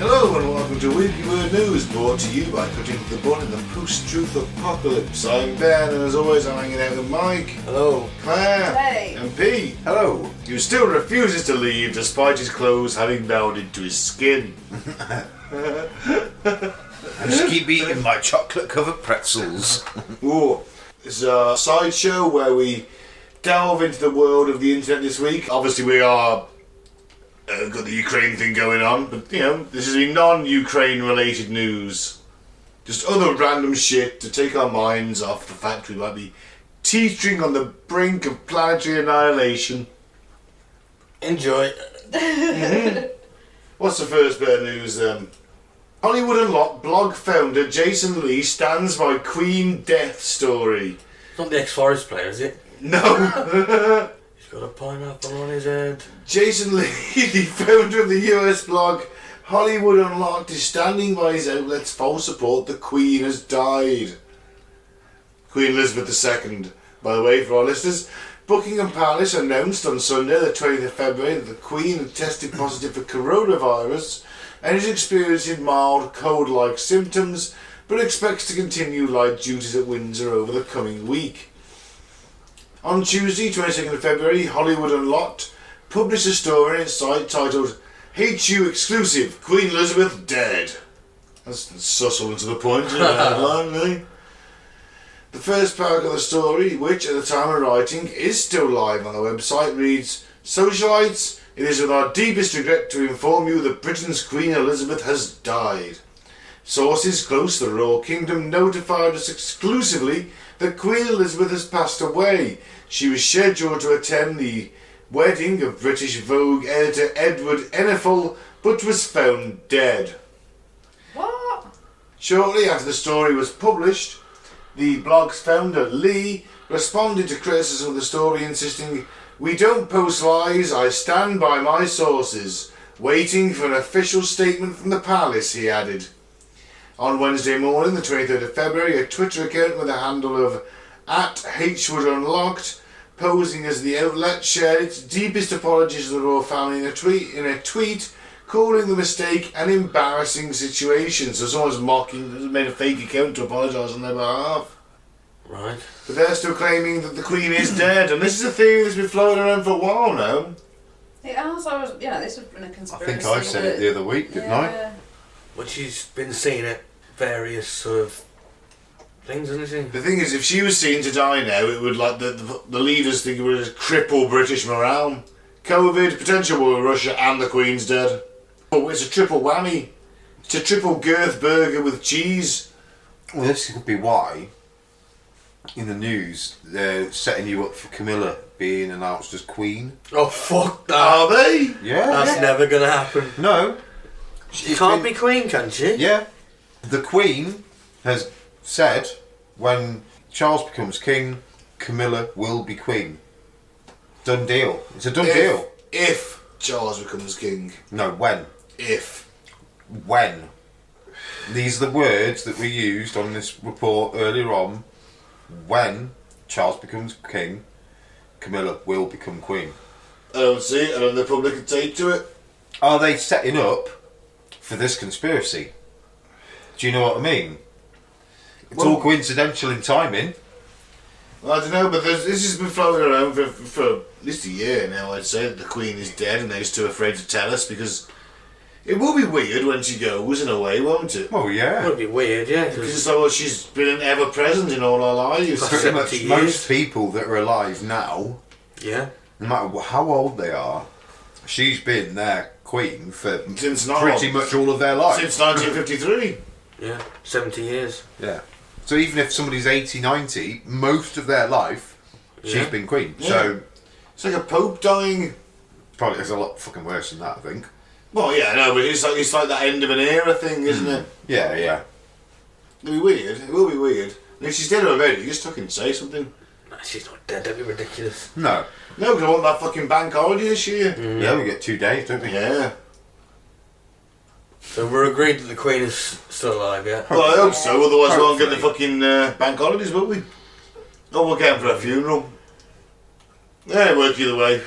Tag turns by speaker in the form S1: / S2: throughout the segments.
S1: Hello and welcome to Weekly Word News, brought to you by Cutting the Bun in the Post-Truth Apocalypse. I'm Ben, and as always I'm hanging out with Mike.
S2: Hello.
S1: Claire.
S3: Hey.
S1: And Pete.
S2: Hello.
S1: Who still refuses to leave despite his clothes having bound into his skin.
S2: I just keep eating my chocolate-covered pretzels.
S1: Ooh. It's a sideshow where we delve into the world of the internet this week. Obviously we are got the Ukraine thing going on, but you know, this is a non-Ukraine related news. Just other random shit to take our minds off the fact we might be teetering on the brink of planetary annihilation.
S2: Enjoy.
S1: What's the first bit of news then? Hollywood Unlocked blog founder Jason Lee stands by Queen death story.
S4: It's not the ex-Forest player, is it?
S1: No.
S4: He's got a pineapple on his head.
S1: Jason Lee, the founder of the US blog Hollywood Unlocked, is standing by his outlet's full support. The Queen has died. Queen Elizabeth II, by the way, for our listeners. Buckingham Palace announced on Sunday, the 20th of February, that the Queen had tested positive for coronavirus and is experiencing mild cold-like symptoms, but expects to continue light duties at Windsor over the coming week. On Tuesday, 22nd of February, Hollywood Unlocked published a story on its site titled HU Exclusive, Queen Elizabeth Dead. That's subtle and to the point, isn't it? Headline, really? The first paragraph of the story, which at the time of writing is still live on the website, reads, Socialites, it is with our deepest regret to inform you that Britain's Queen Elizabeth has died. Sources close to the Royal Kingdom notified us exclusively that Queen Elizabeth has passed away. She was scheduled to attend the wedding of British Vogue editor Edward Ennifel, but was found dead.
S3: What?
S1: Shortly after the story was published, the blog's founder, Lee, responded to criticism of the story, insisting, "We don't post lies, I stand by my sources. Waiting for an official statement from the palace," he added. On Wednesday morning, the 23rd of February, a Twitter account with a handle of @HwoodUnlocked, posing as the outlet, shared its deepest apologies to the royal family in a tweet, calling the mistake an embarrassing situation. So someone's made a fake account to apologise on their behalf.
S4: Right.
S1: But they're still claiming that the Queen is dead, and this is a theory that's been floating around for a while now.
S3: It has. This has been a conspiracy.
S2: I think I said it the other week, didn't I?
S4: But she's been seen at various sort of things, isn't she?
S1: The thing is, if she was seen to die now, it would, like, the leaders think it would cripple British morale. COVID, potential war with Russia, and the Queen's dead. Oh, it's a triple whammy. It's a triple girth burger with cheese.
S2: Well, this could be why, in the news, they're setting you up for Camilla being announced as Queen.
S4: Oh, fuck that.
S1: Are they?
S2: Yeah.
S4: That's never going to happen.
S2: No.
S4: She can't be Queen, can she?
S2: Yeah. The Queen has said when Charles becomes king, Camilla will be Queen. Done deal. It's a done deal.
S1: If Charles becomes king.
S2: No, when.
S1: If.
S2: When. These are the words that we used on this report earlier on. When Charles becomes king, Camilla will become Queen.
S1: I don't see it. I don't know the public can take to it.
S2: Are they setting up for this conspiracy? Do you know what I mean? It's all coincidental in timing.
S1: Well, I don't know, but this has been floating around for at least a year now, I'd say, that the Queen is dead and they're just too afraid to tell us, because it will be weird when she goes in a way, won't it?
S2: Oh, yeah.
S4: It would be weird, yeah.
S1: Because it's like, well, she's been ever-present in all our lives.
S2: Pretty much
S4: 70
S2: most
S4: years.
S2: people that are alive now,
S4: Yeah.
S2: no matter how old they are, she's been their Queen for
S1: Since
S2: pretty much all of their life.
S1: Since 1953.
S4: Yeah. 70 years.
S2: Yeah. So even if somebody's 80, 90, most of their life, she's
S4: Yeah.
S2: been Queen.
S1: Yeah.
S2: So
S1: It's like a pope dying.
S2: probably it's a lot fucking worse than that, I think.
S1: Well, yeah, no, but it's like that end of an era thing, isn't it?
S2: Yeah, yeah.
S1: It'll be weird. It will be weird. And if she's dead already, just fucking say something.
S4: Nah, she's not dead. That'd be ridiculous.
S2: No.
S1: No, because I want that fucking bank holiday this year.
S2: Yeah, we get 2 days, don't we?
S1: Yeah.
S4: So we're agreed that the Queen is still alive, yeah?
S1: Well, I hope so, otherwise we won't get the
S2: Hopefully.
S1: fucking bank holidays, will we? Oh, we'll get them for a funeral. Yeah, it work either way.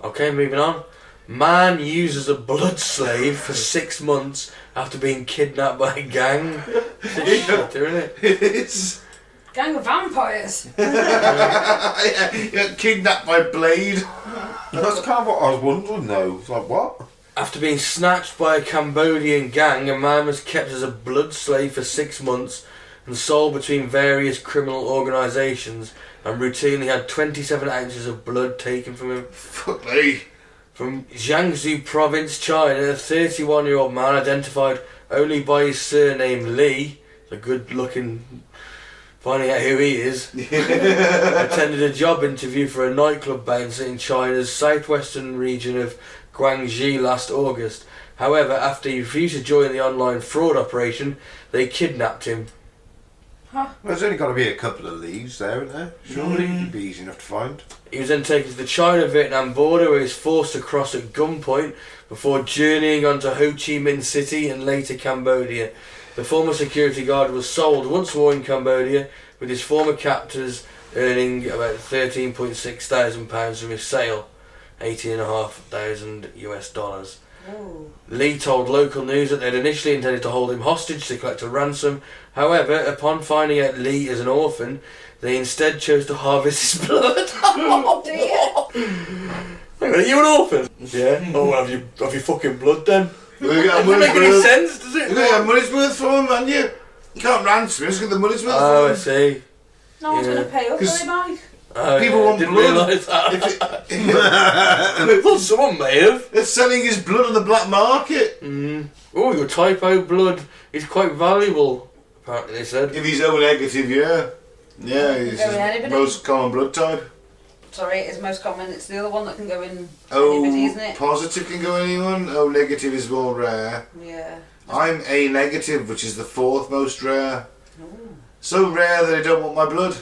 S4: Okay, moving on. Man uses a blood slave for 6 months after being kidnapped by a gang. It's shit, isn't it?
S1: It is.
S3: Gang of vampires.
S1: Yeah, you got kidnapped by Blade.
S2: That's kind of what I was wondering though. It's like, what?
S4: After being snatched by a Cambodian gang, a man was kept as a blood slave for 6 months and sold between various criminal organisations and routinely had 27 ounces of blood taken from him.
S1: Fuck me.
S4: From Jiangsu province, China, a 31-year-old man identified only by his surname Lee, a good looking, finding out who he is, attended a job interview for a nightclub bouncer in China's southwestern region of Guangxi last August. However, after he refused to join the online fraud operation, they kidnapped him.
S3: Huh?
S2: Well, there's only got to be a couple of leaves there, isn't there? Surely it'd be easy enough to find.
S4: He was then taken to the China-Vietnam border where he was forced to cross at gunpoint before journeying on to Ho Chi Minh City and later Cambodia. The former security guard was sold once more in Cambodia, with his former captors earning about £13,600 from his sale, $18,500 US.
S3: Ooh.
S4: Lee told local news that they'd initially intended to hold him hostage to collect a ransom. However, upon finding out Lee is an orphan, they instead chose to harvest his blood.
S3: Oh dear.
S4: Hang on, are you an orphan? Yeah. Oh, well, have you fucking blood then?
S1: We got
S4: Doesn't
S1: money's
S4: make any
S1: worth.
S4: sense, does it?
S1: You got money's worth for him, man. You can't ransom him. Just get the money's worth
S4: Oh, I
S1: for him.
S4: see.
S3: No one's
S4: Yeah.
S3: going to pay up,
S1: 'Cause-
S3: are they, Mike?
S4: Oh,
S1: People
S4: yeah,
S1: want
S4: didn't
S1: blood.
S4: realise that.
S1: If
S4: I thought someone may have.
S1: they're selling his blood on the black market.
S4: Oh, your typo blood is quite valuable, apparently they said.
S1: If he's O negative, yeah. Yeah,
S3: Can
S1: he's
S3: go in
S1: his
S3: anybody.
S1: most common blood type.
S3: Sorry, it's most common. It's the other one that can go in
S1: O
S3: anybody, isn't it?
S1: positive can go anyone. O negative is more rare.
S3: Yeah.
S1: I'm A negative, which is the 4th most rare.
S3: Ooh.
S1: So rare that I don't want my blood.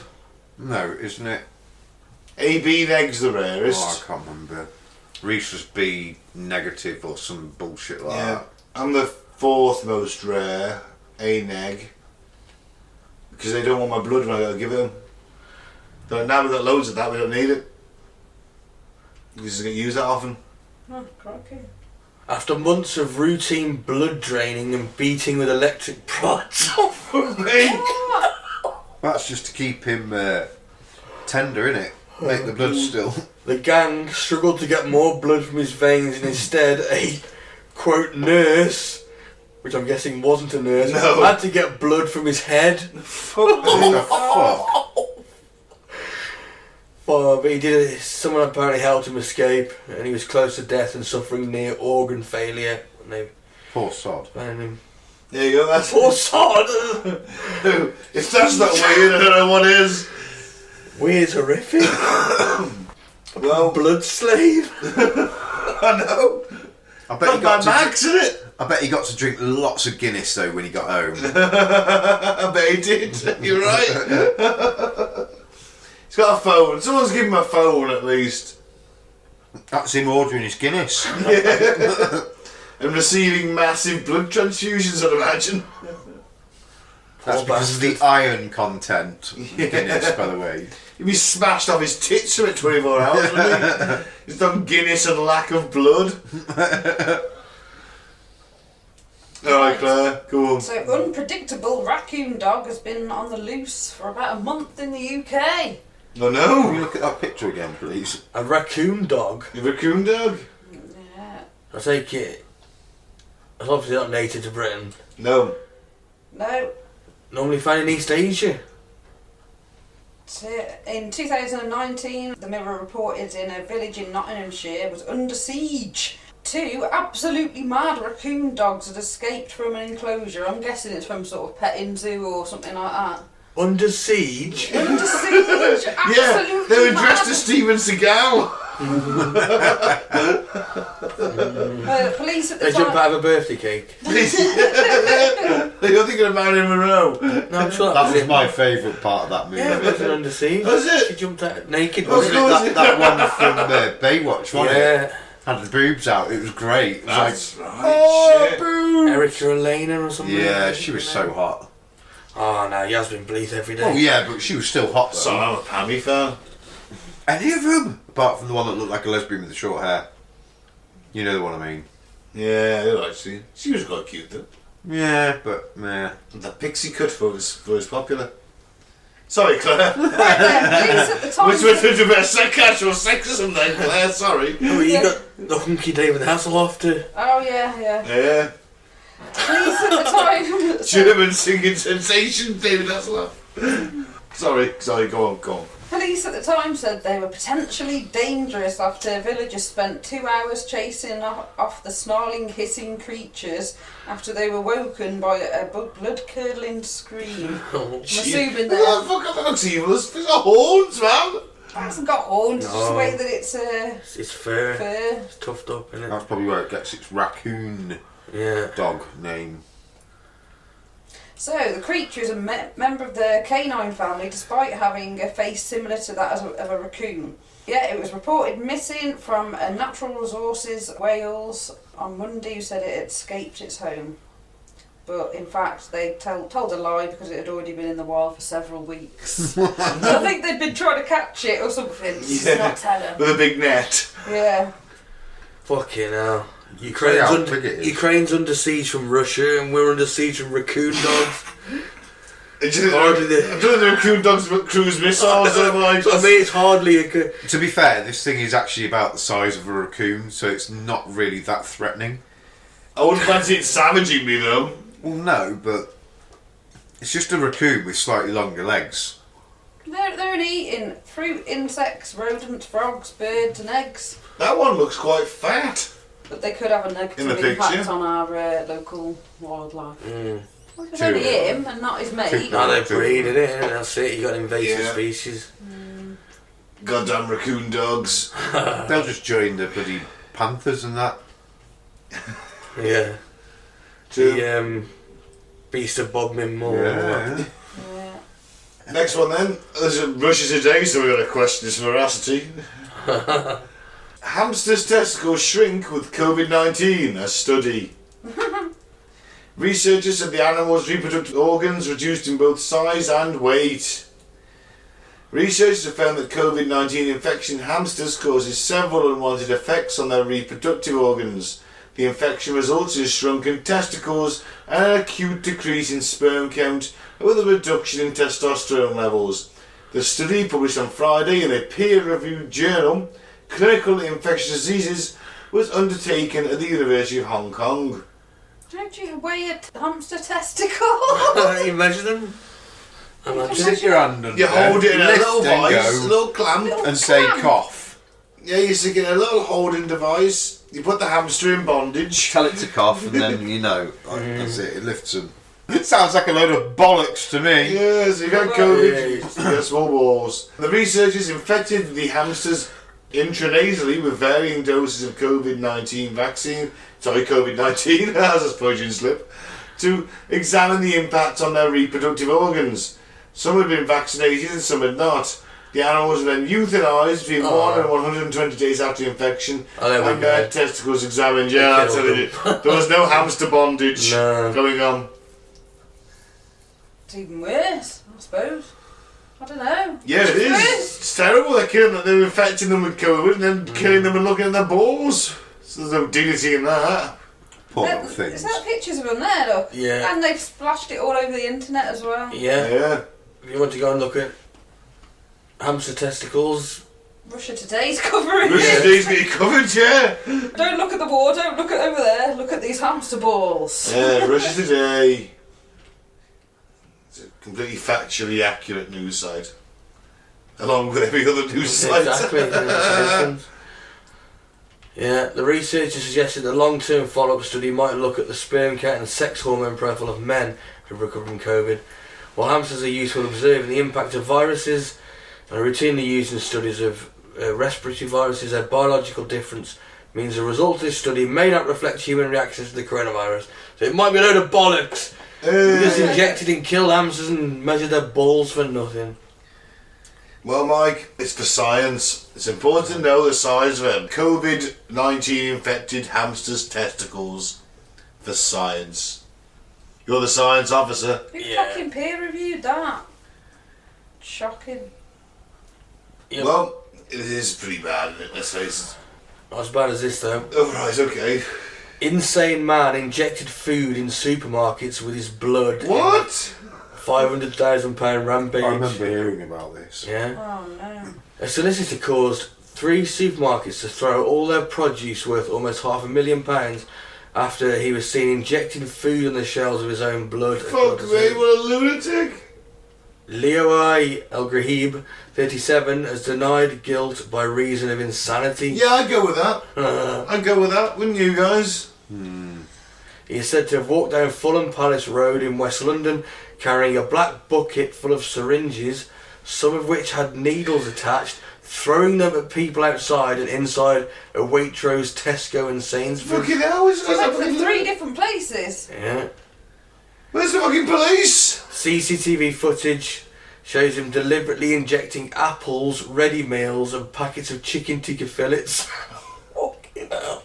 S2: No, isn't it?
S1: AB neg's the
S2: Oh, I
S1: rarest.
S2: can't remember. Reese was B negative or some bullshit like
S1: Yeah,
S2: that.
S1: I'm the 4th most rare. A neg. Because they don't want my blood when I gotta give it them. But now we've got loads of that, we don't need it. We just get used that often.
S3: Oh, crikey.
S4: After months of routine blood draining and beating with electric prods.
S2: That's just to keep him tender, innit? Make the blood still.
S4: The gang struggled to get more blood from his veins and instead a, quote, nurse, which I'm guessing wasn't a nurse,
S1: No.
S4: had to get blood from his head.
S2: What the fuck?
S4: Oh, but he did it. Someone apparently helped him escape and he was close to death and suffering near organ failure when they
S2: Poor sod.
S4: found him.
S1: There you go, that's
S4: Poor sod!
S1: If that's not weird, I don't know what is.
S4: Weird's horrific.
S1: Well,
S4: Blood slave.
S1: I know.
S2: I bet he
S1: Not
S2: got
S1: by
S2: to
S1: Max, isn't it?
S2: I bet he got to drink lots of Guinness though when he got home.
S1: I bet he did. You're right. He's got a phone. Someone's given him a phone at least.
S2: That's him ordering his Guinness.
S1: And receiving massive blood transfusions, I'd imagine.
S2: That's because of the iron content of Guinness, by the way.
S1: He'd be smashed off his tits for 24 hours, wouldn't he? He's done Guinness and lack of blood. Alright, Claire, go on.
S3: So, unpredictable raccoon dog has been on the loose for about a month in the UK.
S1: Oh
S2: Can
S1: no!
S2: you look at that picture again, please?
S4: A raccoon dog.
S1: You raccoon dog?
S3: Yeah.
S4: I take it. It's obviously not native to Britain.
S1: No.
S3: No.
S4: Normally found in East Asia.
S3: So, in 2019, the Mirror reported in a village in Nottinghamshire was under siege. 2 absolutely mad raccoon dogs had escaped from an enclosure. I'm guessing it's from sort of petting zoo or something like that.
S4: Under siege?
S3: Under siege! Absolutely
S1: Yeah, they were dressed
S3: mad.
S1: as Steven Seagal.
S3: Police at the
S4: They jump
S3: time.
S4: out of a birthday cake.
S1: You're thinking of Marilyn Monroe.
S4: No, I'm sure
S2: That was
S4: it.
S2: my favourite part of that movie.
S4: Yeah, it was Under Siege.
S1: Was it?
S4: She jumped out naked,
S1: Was
S4: wasn't
S1: it?
S4: it?
S2: That one from Baywatch, wasn't it?
S4: Yeah.
S2: Had the boobs out. It was great. It was
S1: That's
S2: like,
S1: right.
S2: oh,
S1: Shit.
S2: boobs.
S4: Erica Elena or something.
S2: Yeah, she was so hot.
S4: Oh no, Yasmin bleeds every day.
S2: Oh yeah, but she was still hot though.
S1: So I'm a Pammy fan.
S2: Any of them? Apart from the one that looked like a lesbian with the short hair. You know the one I mean.
S1: Yeah, I do actually. She was quite cute though.
S2: Yeah, but yeah.
S1: The pixie cut was popular. Sorry, Claire.
S3: Right then, police at the time.
S1: Which went into a bit of casual sexism then, Claire, sorry.
S4: Oh, you got the hunky David Hasselhoff too.
S3: Oh yeah, yeah.
S1: Yeah.
S3: Police at the time.
S1: German singing sensation, David Hasselhoff. Sorry, go on.
S3: Police at the time said they were potentially dangerous after villagers spent 2 hours chasing off the snarling, hissing creatures after they were woken by a blood-curdling scream. I'm assuming
S1: That
S3: that
S1: looks evil. It's got horns, man.
S3: it hasn't got horns, it's just the
S4: No.
S3: way that it's
S4: It's fur.
S3: fur.
S4: It's toughed up, innit?
S2: That's probably where it gets its raccoon
S4: Yeah.
S2: dog name.
S3: So, the creature is a member of the canine family despite having a face similar to that of a raccoon. Yeah, it was reported missing from a Natural Resources Wales on Monday, who said it had escaped its home. But in fact, they told a lie because it had already been in the wild for several weeks. I think they'd been trying to catch it or something.
S1: Yeah.
S3: Not tell them.
S1: With a big net.
S3: Yeah.
S4: Fucking hell.
S2: Say how big it is.
S4: Ukraine's under siege from Russia and we're under siege from raccoon dogs.
S1: I don't
S4: Hardly
S1: know the raccoon dogs but cruise missiles.
S4: I mean, it's hardly a good...
S2: To be fair, this thing is actually about the size of a raccoon, so it's not really that threatening.
S1: I wouldn't fancy it savaging me though.
S2: Well, no, but it's just a raccoon with slightly longer legs.
S3: They're an eating fruit, insects, rodents, frogs, birds and eggs.
S1: That one looks quite fat.
S3: But they could have a
S1: In the
S3: negative impact
S1: picture.
S3: on our local wildlife.
S4: Mm.
S3: Well, it's only him and not his mate.
S4: No, they're breeding it, innit? That's it, you got invasive
S1: Yeah.
S4: species.
S1: Goddamn raccoon dogs.
S2: They'll just join the bloody panthers and that.
S4: Yeah.
S1: True.
S4: The Beast of Bodmin Moor.
S2: Yeah.
S3: Yeah.
S1: Next one then. There's a Russia Today, so we've got to question its veracity. Hamsters' testicles shrink with COVID-19, a study. Researchers said the animal's reproductive organs reduced in both size and weight. Researchers have found that COVID-19 infection in hamsters causes several unwanted effects on their reproductive organs. The infection results in shrunken testicles and an acute decrease in sperm count with a reduction in testosterone levels. The study, published on Friday in a peer-reviewed journal, Clinical Infectious Diseases, was undertaken at the University of Hong Kong.
S3: Don't you weigh a hamster testicle?
S4: You measure them? Imagine.
S2: Stick your hand under
S1: You hold it in a
S2: lift
S1: little
S2: and
S1: vice, a
S2: go,
S1: little clamp.
S2: and say cough.
S1: Yeah, you stick it in a little holding device. You put the hamster in bondage.
S2: Tell it to cough and then, you know, like, that's it, it lifts them. It sounds like a load of bollocks to me.
S1: Yes, you've had COVID, you get small balls. The researchers infected the hamsters intranasally with varying doses of COVID-19 vaccine. Sorry, COVID-19, as a Freudian slip. To examine the impact on their reproductive organs. Some had been vaccinated and some had not. The animals were then euthanized between 1 and 120 days after infection,
S4: Oh, there we
S1: and their
S4: go.
S1: testicles examined. Yeah, that's
S4: killed
S1: it. There was no hamster bondage
S4: No.
S1: going on.
S3: It's even worse, I suppose. I don't know.
S1: Yeah, it is.
S3: Worse.
S1: It's terrible. They're killing them. They're infecting them with COVID and then killing them and looking at their balls. So there's no dignity in that.
S2: Poor little things.
S3: Is that pictures of them there, look?
S4: Yeah.
S3: And they've splashed it all over the internet as well.
S4: Yeah.
S1: Yeah.
S4: If you want to go and look at hamster testicles,
S3: Russia Today's covering
S1: Russia
S3: it.
S1: Today's got you covered, yeah.
S3: Don't look at the war, don't look at over there. Look at these hamster balls.
S1: Yeah, Russia Today. It's a completely factually accurate news site. Along with every other news site.
S4: exactly. Yeah, the researchers suggested a long-term follow-up study might look at the sperm count and sex hormone profile of men who recover from COVID. While hamsters are useful in observing the impact of viruses and are routinely used in studies of respiratory viruses, their biological difference means the result of this study may not reflect human reactions to the coronavirus. So it might be a load of bollocks. We just injected and killed hamsters and measured their balls for nothing.
S1: Well, Mike, it's for science. It's important to know the size of them. COVID-19 infected hamsters' testicles. For science. You're the science officer.
S3: Who fucking peer reviewed that? Shocking.
S4: Yep.
S1: Well, it is pretty bad, isn't it? Let's face it.
S4: Not as bad as this though.
S1: Oh, right, okay.
S4: Insane man injected food in supermarkets with his blood.
S1: What?
S4: £500,000 rampage.
S2: I remember hearing about this.
S4: Yeah.
S3: Oh no.
S4: A solicitor caused 3 supermarkets to throw all their produce worth almost £500,000 after he was seen injecting food on the shelves of his own blood.
S1: Fuck me, what a lunatic.
S4: Leo I. El Grahib, 37, has denied guilt by reason of insanity.
S1: Yeah, I'd go with that. I'd go with that, wouldn't you guys?
S4: He is said to have walked down Fulham Palace Road in West London carrying a black bucket full of syringes, some of which had needles attached, throwing them at people outside and inside a Waitrose, Tesco and Sainsbury's.
S1: Fucking hell, is
S3: He went
S1: that
S3: to 3 different places.
S4: Yeah.
S1: Where's the fucking police?
S4: CCTV footage shows him deliberately injecting apples, ready meals and packets of chicken tikka fillets fucking hell,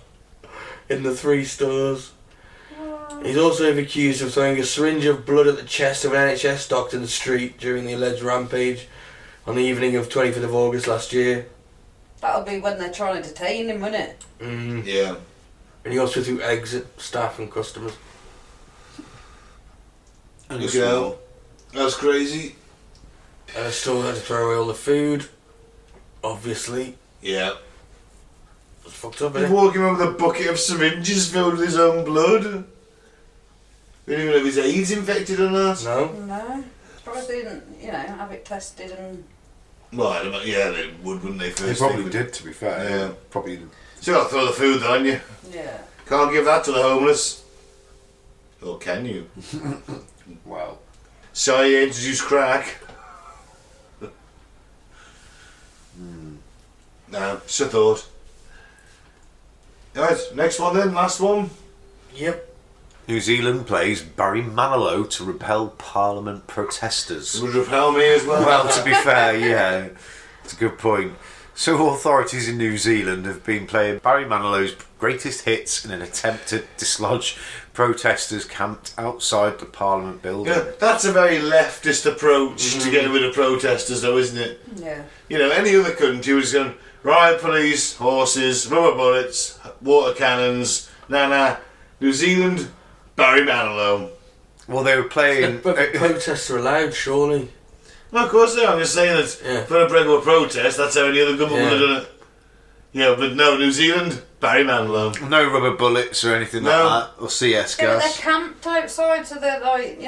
S4: in the 3 stores. He's also accused of throwing a syringe of blood at the chest of an NHS doctor in the street during the alleged rampage on the evening of 25th of August last year.
S3: That'll be when they're trying to detain him, won't it?
S1: Yeah.
S4: And he also threw eggs at staff and customers.
S1: You know, that's crazy.
S4: And still had to throw away all the food, obviously.
S1: Yeah.
S4: It's fucked up,
S1: He's
S4: isn't it?
S1: walking around with a bucket of syringes filled with his own blood. We don't even know if he's AIDS infected or not.
S4: No?
S3: No. Surprised they didn't, have it tested and...
S1: Well, I don't know. Yeah, they would, wouldn't they,
S2: They
S1: first?
S2: probably did, to be fair.
S1: Yeah.
S2: Probably.
S1: So you got to throw the food though, haven't you?
S3: Yeah.
S1: Can't give that to the homeless. Or can you?
S2: Well.
S1: So you introduce crack. No, just a thought. Right, next one then, last one.
S4: Yep.
S2: New Zealand plays Barry Manilow to repel Parliament protesters.
S1: Would repel me as well.
S2: Well, to be fair, yeah, it's a good point. So authorities in New Zealand have been playing Barry Manilow's greatest hits in an attempt to dislodge protesters camped outside the Parliament building.
S1: Yeah, that's a very leftist approach to getting rid of protesters though, isn't it?
S3: Yeah.
S1: You know, any other country was going, riot police, horses, rubber bullets, water cannons, nah. New Zealand, Barry Manilow.
S2: Well, they were playing...
S4: But protests are allowed, surely.
S1: Well, of course they are. I'm just saying that for a regular protest, that's how any other government would have done it. Yeah, but no, New Zealand, Barry Manilow.
S2: No rubber bullets or anything like that, or CS
S3: Yeah, but
S2: gas.
S3: they're camped outside, so they're like,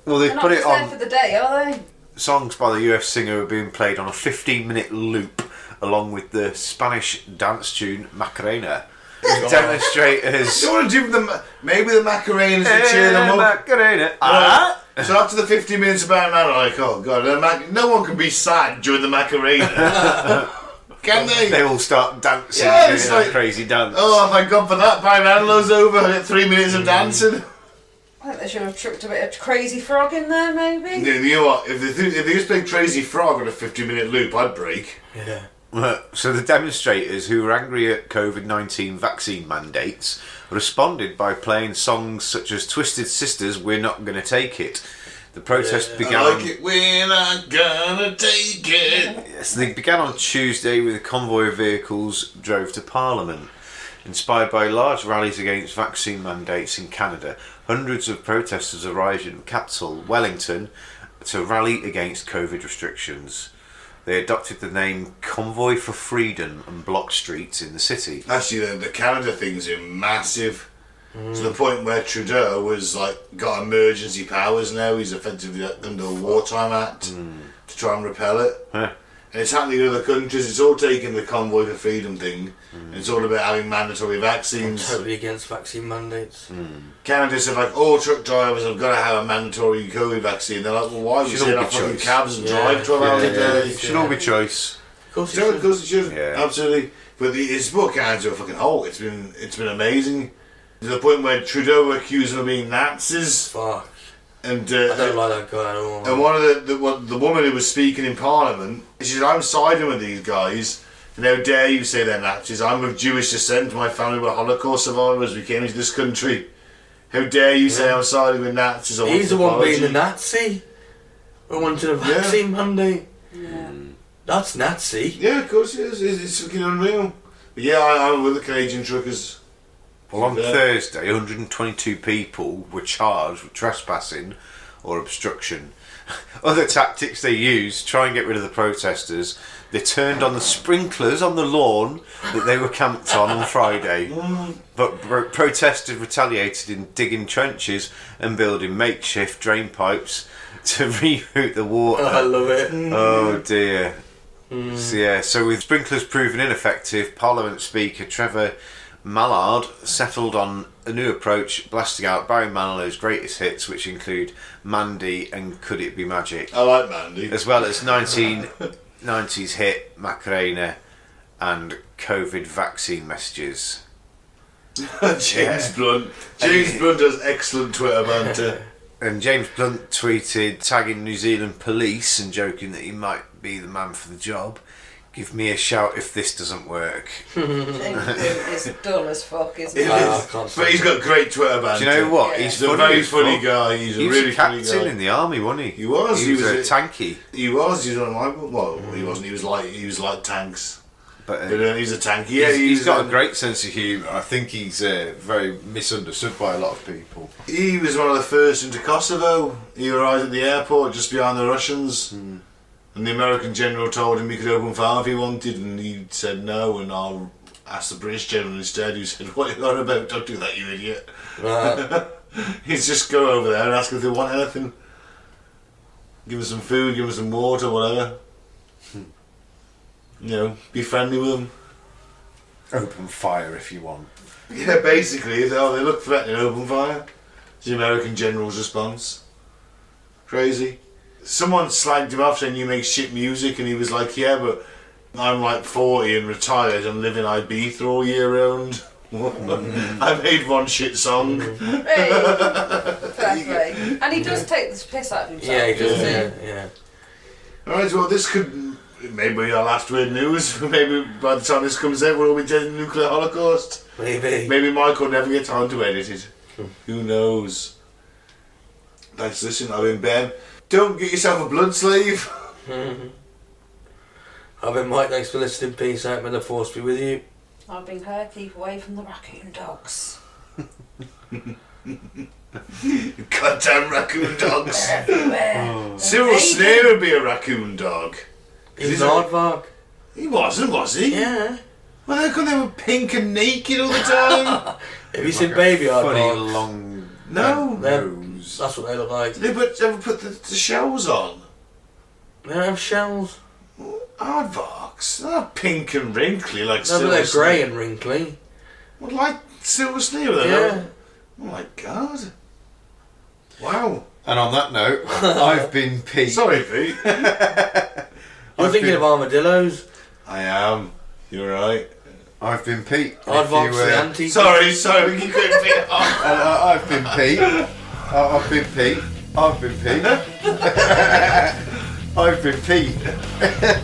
S2: Well, they've
S3: they're
S2: put
S3: not
S2: it
S3: just
S2: on...
S3: there for the day, are they?
S2: Songs by the US singer are being played on a 15-minute loop along with the Spanish dance tune Macarena. Demonstrators...
S1: You want to give them maybe the Macarenas to cheer them up.
S2: Macarena.
S1: So after the 50 minutes of Barry Manilow, like, oh god, no one can be sad during the Macarena. Can they?
S2: They all start dancing,
S1: Yeah,
S2: doing
S1: it's
S2: that
S1: like,
S2: crazy dance.
S1: oh, thank God for that. Barry Manilow's over. I get 3 minutes of dancing.
S3: I think they should have chucked a bit of Crazy Frog in there, maybe.
S1: You know what? If they just played Crazy Frog on a 50-minute loop, I'd break.
S4: Yeah.
S2: So the demonstrators, who were angry at COVID-19 vaccine mandates, responded by playing songs such as Twisted Sisters, We're Not Gonna Take It. The protest began
S1: I like it. We're not gonna take it.
S2: Yes, they began on Tuesday with a convoy of vehicles drove to Parliament. Inspired by large rallies against vaccine mandates in Canada, hundreds of protesters arrived in the capital, Wellington, to rally against COVID restrictions. They adopted the name Convoy for Freedom and blocked streets in the city.
S1: Actually, the Canada thing's massive. To the point where Trudeau was got emergency powers now. He's effectively under the Wartime Act to try and repel it.
S2: Huh.
S1: And it's happening in other countries. It's all taking the Convoy for Freedom thing. And it's all about having mandatory
S4: I'm
S1: vaccines.
S4: totally against vaccine mandates.
S1: Canada said all truck drivers have got to have a mandatory COVID vaccine. They're like, well, why? We
S2: Should
S1: sit in
S2: all
S1: our
S2: be
S1: fucking
S2: choice.
S1: cabs and drive 12 hours a day.
S2: It should all be choice.
S4: course
S1: Of course it should.
S2: Yeah.
S1: Absolutely. But it's brought Canada to a fucking hole. It's been amazing. To the point where Trudeau accused them of being Nazis.
S4: Fuck.
S1: And
S4: I don't like that guy at all.
S1: and one of the woman who was speaking in Parliament, she said, "I'm siding with these guys. And how dare you say they're Nazis? I'm of Jewish descent. My family were Holocaust survivors. We came into this country. How dare you say I'm siding with Nazis?"
S4: He's the one being the Nazi. I wanted a vaccine mandate.
S3: Yeah.
S4: That's Nazi.
S1: Yeah, of course it is. It's fucking unreal. But yeah, I'm with the Canadian truckers.
S2: Well, on
S1: Yeah.
S2: Thursday, 122 people were charged with trespassing or obstruction. Other tactics they used to try and get rid of the protesters, they turned on the sprinklers on the lawn that they were camped on Friday. But protesters retaliated in digging trenches and building makeshift drain pipes to reroute the water.
S4: I love it.
S2: Oh dear. So with sprinklers proving ineffective, Parliament Speaker Trevor Mallard settled on a new approach, blasting out Barry Manilow's greatest hits, which include Mandy and Could It Be Magic,
S1: I like Mandy.
S2: as well as 1990s hit Macarena and COVID vaccine messages.
S1: James Blunt. James Blunt does excellent Twitter banter.
S2: And James Blunt tweeted, tagging New Zealand police and joking that he might be the man for the job. "Give me a shout if this doesn't work."
S3: It's dull as fuck, isn't it?
S1: But he's got great Twitter banter.
S2: Do you know what?
S3: Yeah.
S2: He's
S1: He's a very
S2: as
S1: funny
S2: fuck.
S1: guy. He's a
S2: He was
S1: really
S2: a
S1: funny
S2: captain
S1: guy.
S2: in the army, wasn't he?
S1: He was.
S2: He was a tanky.
S1: He was. He was on my. Well, he wasn't. He was like tanks.
S2: But
S1: But he's a tank. Yeah,
S2: he's got a great sense of humour. I think he's very misunderstood by a lot of people.
S1: He was one of the first into Kosovo. He arrived at the airport just behind the Russians. And the American general told him he could open fire if he wanted, and he said no, and I'll ask the British general instead, who said, "What are you on about? Don't do that, you idiot." He's just go over there and ask if they want anything. Give them some food, give them some water, whatever. You know, be friendly with them.
S2: Open fire if you want.
S1: Yeah, basically, they look threatening, open fire. It's the American general's response. Crazy. Someone slagged him off saying you make shit music, and he was like, "Yeah, but I'm like 40 and retired and live in Ibiza all year round. I made one shit song."
S3: Hey, exactly. And he does take the piss out of himself.
S4: Yeah, he does.
S3: doesn't he?
S4: Yeah.
S1: Alright, well, this could maybe be our last word news. Maybe by the time this comes out, we'll all be dead in the nuclear holocaust.
S4: Maybe.
S1: Maybe Michael never get time to edit it. Who knows? Thanks for listening. I've been Ben. Don't get yourself a blood slave.
S4: I've been Mike. Thanks for listening. Peace out. May the force be with you.
S3: I've been her. Keep away from the raccoon dogs.
S1: Goddamn raccoon dogs.
S3: Everywhere.
S1: Cyril Snare would be a raccoon dog.
S4: He's an aardvark.
S1: He wasn't, was he?
S4: Yeah.
S1: Well, how come they were pink and naked all the time?
S4: Have you seen baby
S2: Funny
S4: aardvarks?
S2: long
S1: No.
S2: nose.
S4: That's what they look like.
S1: Did they ever put the shells on?
S4: They don't have shells.
S1: Aardvarks? They're not pink and wrinkly like
S4: No,
S1: Silver
S4: but they're grey
S1: Snare.
S4: and wrinkly.
S1: Well, like Silver Snare, though.
S4: Yeah.
S1: Oh my god. Wow.
S2: And on that note, I've been Pete.
S1: Sorry, Pete.
S4: You're thinking of armadillos.
S1: I am. You're right.
S2: I've been Pete.
S4: Aardvarks
S2: If you,
S4: are the anti.
S1: Sorry, you couldn't be
S2: and I've been Pete. I've been Pete. I've been Pete. I've been Pete.